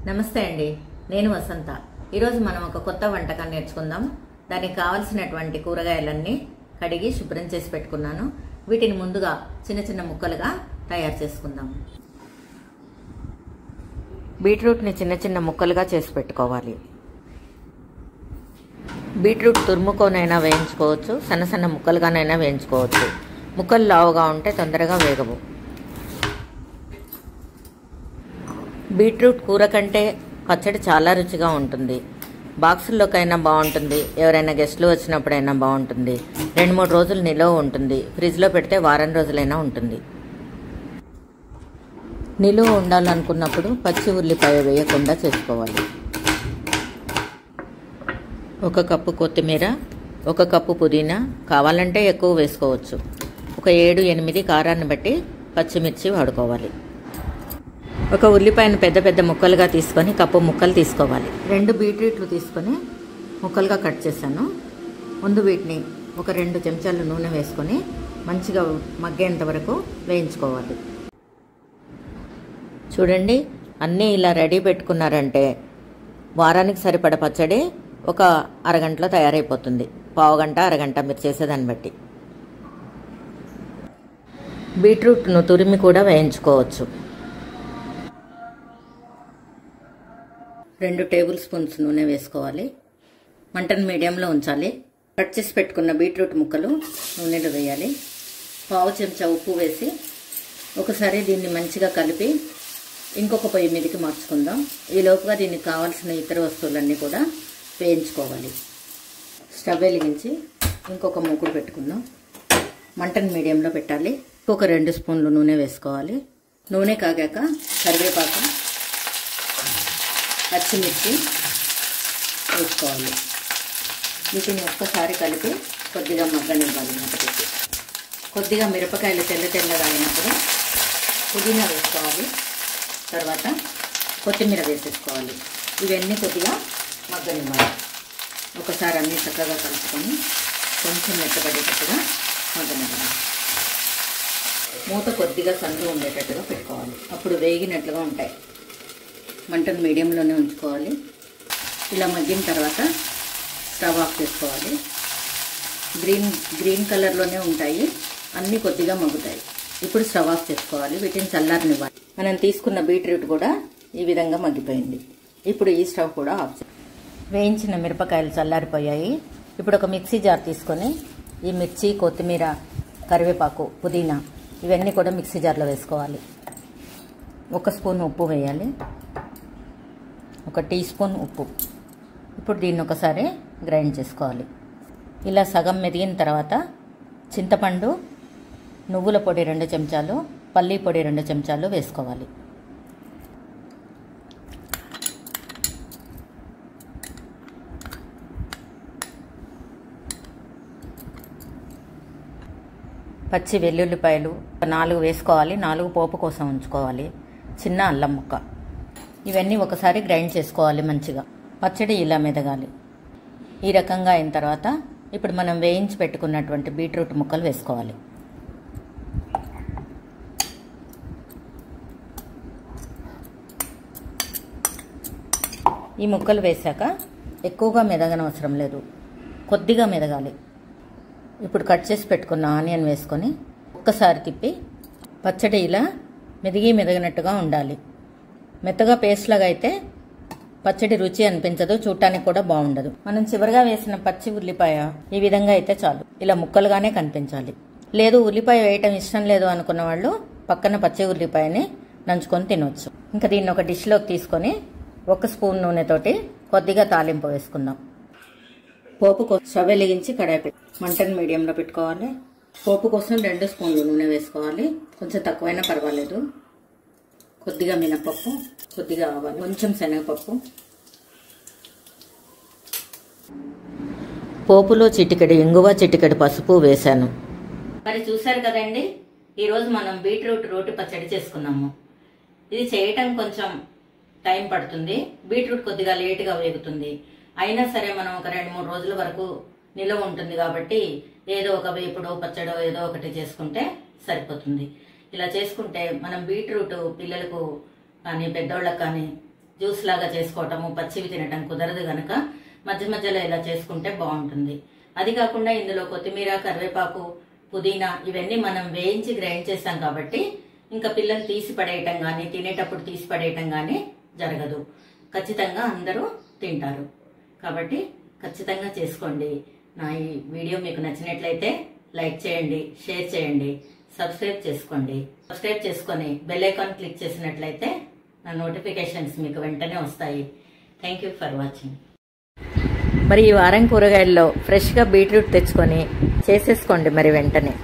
నమస్తే అండి, నేను వసంత. ఈరోజు మనం ఒక కొత్త వంటకం నేర్చుకుందాం. దానికి కావలసినటువంటి కూరగాయలన్నీ కడిగి శుభ్రం చేసి పెట్టుకున్నాను. వీటిని ముందుగా చిన్న చిన్న ముక్కలుగా తయారు చేసుకుందాం. బీట్రూట్ని చిన్న చిన్న ముక్కలుగా చేసి పెట్టుకోవాలి. బీట్రూట్ తురుముకోనైనా వేయించుకోవచ్చు, సన్న సన్న ముక్కలుగానైనా వేయించుకోవచ్చు. ముక్కలు లావుగా ఉంటే తొందరగా వేగవు. బీట్రూట్ కూర కంటే పచ్చడి చాలా రుచిగా ఉంటుంది. బాక్సుల్లోకైనా బాగుంటుంది, ఎవరైనా గెస్టులు వచ్చినప్పుడైనా బాగుంటుంది. 2-3 రోజులు నిల్వ ఉంటుంది. ఫ్రిడ్జ్లో పెడితే వారం రోజులైనా ఉంటుంది. నిలువ ఉండాలనుకున్నప్పుడు పచ్చి ఉల్లిపాయ వేయకుండా చేసుకోవాలి. 1 కప్పు కొత్తిమీర, 1 కప్పు పుదీనా, కావాలంటే ఎక్కువ వేసుకోవచ్చు. ఒక 7-8 కారాన్ని బట్టి పచ్చిమిర్చి వాడుకోవాలి. 1 ఉల్లిపాయను పెద్ద పెద్ద ముక్కలుగా తీసుకొని కప్పు ముక్కలు తీసుకోవాలి. 2 బీట్రూట్లు తీసుకొని ముక్కలుగా కట్ చేశాను. ముందు వీటిని ఒక 2 చెంచాలు నూనె వేసుకొని మంచిగా మగ్గేంత వరకు వేయించుకోవాలి. చూడండి, అన్నీ ఇలా రెడీ పెట్టుకున్నారంటే వారానికి సరిపడ పచ్చడి ఒక అరగంటలో తయారైపోతుంది. పావుగంట, అరగంట మీరు చేసేదాన్ని బట్టి. బీట్రూట్ను తురిమి కూడా వేయించుకోవచ్చు. 2 టేబుల్ స్పూన్స్ నూనె వేసుకోవాలి. మంటను మీడియంలో ఉంచాలి. కట్ చేసి పెట్టుకున్న బీట్రూట్ ముక్కలు నూనెలో వేయాలి. పావు చెంచా ఉప్పు వేసి ఒకసారి దీన్ని మంచిగా కలిపి ఇంకొక పొయ్యి మీదకి మార్చుకుందాం. ఈ లోపుగా దీనికి కావాల్సిన ఇతర వస్తువులన్నీ కూడా వేయించుకోవాలి. స్టవ్ వెలిగించి ఇంకొక మూకుడు పెట్టుకుందాం. మంటను మీడియంలో పెట్టాలి. ఒక 2 స్పూన్లు నూనె వేసుకోవాలి. నూనె కాగాక కరివేపాకు, పచ్చిమిర్చి వేసుకోవాలి. వీటిని ఒక్కసారి కలిపి కొద్దిగా మగ్గనివ్వాలి. పెట్టి కొద్దిగా మిరపకాయలు తెల్లగా అయినప్పుడు పుదీనా వేసుకోవాలి. తర్వాత కొత్తిమీర వేసేసుకోవాలి. ఇవన్నీ కొద్దిగా మగ్గనివ్వాలి. ఒకసారి అన్నీ చక్కగా కలుపుకొని కొంచెం మెత్తపడేటట్టుగా మగ్గనివ్వాలి. మూత కొద్దిగా సందు ఉండేటట్టుగా పెట్టుకోవాలి. అప్పుడు వేగినట్లుగా ఉంటాయి. మంటను మీడియంలోనే ఉంచుకోవాలి. ఇలా మగ్గిన తర్వాత స్టవ్ ఆఫ్ చేసుకోవాలి. గ్రీన్ కలర్లోనే ఉంటాయి, అన్నీ కొద్దిగా మగ్గుతాయి. ఇప్పుడు స్టవ్ ఆఫ్ చేసుకోవాలి. వీటిని చల్లారనివ్వాలి. మనం తీసుకున్న బీట్రూట్ కూడా ఈ విధంగా మగ్గిపోయింది. ఇప్పుడు ఈ స్టవ్ కూడా ఆఫ్ చేయాలి. వేయించిన మిరపకాయలు చల్లారిపోయాయి. ఇప్పుడు ఒక మిక్సీ జార్ తీసుకొని ఈ మిర్చి, కొత్తిమీర, కరివేపాకు, పుదీనా ఇవన్నీ కూడా మిక్సీ జార్లో వేసుకోవాలి. 1 స్పూన్ ఉప్పు వేయాలి. 1 టీ స్పూన్ ఉప్పు. ఇప్పుడు దీన్ని ఒకసారి గ్రైండ్ చేసుకోవాలి. ఇలా సగం మెదిగిన తర్వాత చింతపండు, నువ్వుల పొడి 2 చెంచాలు, పల్లీ పొడి 2 చెంచాలు వేసుకోవాలి. పచ్చి వెల్లుల్లిపాయలు 4 వేసుకోవాలి. 4 పోపు కోసం ఉంచుకోవాలి. చిన్న అల్లం ముక్క. ఇవన్నీ ఒకసారి గ్రైండ్ చేసుకోవాలి మంచిగా. పచ్చడి ఇలా మెదగాలి. ఈ రకంగా అయిన తర్వాత ఇప్పుడు మనం వేయించి పెట్టుకున్నటువంటి బీట్రూట్ ముక్కలు వేసుకోవాలి. ఈ ముక్కలు వేశాక ఎక్కువగా మెదగనవసరం లేదు, కొద్దిగా మెదగాలి. ఇప్పుడు కట్ చేసి పెట్టుకున్న ఆనియన్ వేసుకొని ఒక్కసారి తిప్పి పచ్చడి ఇలా మెదిగినట్టుగా ఉండాలి. మెత్తగా పేస్ట్ లాగా అయితే పచ్చడి రుచి అనిపించదు, చూడటానికి కూడా బాగుండదు. మనం చివరిగా వేసిన పచ్చి ఉల్లిపాయ ఈ విధంగా అయితే చాలు. ఇలా ముక్కలుగానే కనిపించాలి. లేదు ఉల్లిపాయ వేయటం ఇష్టం లేదు అనుకున్న వాళ్ళు పక్కన పచ్చి ఉల్లిపాయని నంచుకొని తినవచ్చు. ఇంకా దీన్ని ఒక డిష్లోకి తీసుకొని 1 స్పూన్ నూనెతోటి కొద్దిగా తాలింపు వేసుకుందాం. పోపు కోసం స్టవ్ వెలిగించి కడాయి పెట్టి మంటను మీడియంలో పెట్టుకోవాలి. పోపు కోసం 2 స్పూన్లు నూనె వేసుకోవాలి. కొంచెం తక్కువైనా పర్వాలేదు. కొద్దిగా మినపప్పు, కొద్దిగా ఆవాలు, కొంచెం శనగపప్పు. పోపులో చిటికెడు ఇంగువ, చిటికెడు పసుపు వేశాను. మరి చూశారు కదండి, ఈరోజు మనం బీట్రూట్ రోటి పచ్చడి చేసుకున్నాము. ఇది చేయటం కొంచెం టైం పడుతుంది. బీట్రూట్ కొద్దిగా లేటుగా వేగుతుంది. అయినా సరే మనం ఒక 2-3 రోజుల వరకు నిల్వ ఉంటుంది కాబట్టి ఏదో ఒక వేపుడో పచ్చడో ఏదో ఒకటి చేసుకుంటే సరిపోతుంది. ఇలా చేసుకుంటే మనం బీట్రూట్ పిల్లలకు కానీ పెద్దోళ్ళకి కానీ జ్యూస్ లాగా చేసుకోవటము, పచ్చివి తినటం కుదరదు గనక మధ్య మధ్యలో ఇలా చేసుకుంటే బాగుంటుంది. అది కాకుండా ఇందులో కొత్తిమీర, కరివేపాకు, పుదీనా ఇవన్నీ మనం వేయించి గ్రైండ్ చేస్తాం కాబట్టి ఇంకా పిల్లలు తీసి పడేయటం గాని, తినేటప్పుడు తీసి పడేయటం గాని జరగదు. ఖచ్చితంగా అందరూ తింటారు. కాబట్టి ఖచ్చితంగా చేసుకోండి. నా ఈ వీడియో మీకు నచ్చినట్లయితే లైక్ చేయండి, షేర్ చేయండి, సబ్స్క్రైబ్ చేసుకోండి. సబ్స్క్రైబ్ చేసుకొని బెల్ ఐకాన్ క్లిక్ చేసినట్లయితే నా నోటిఫికేషన్స్ మీకు వెంటనే వస్తాయి. Thank you for watching. మరి ఈ వారం కూరగాయల్లో ఫ్రెష్గా బీట్రూట్ తెచ్చుకొని చేసేసుకోండి మరి వెంటనే.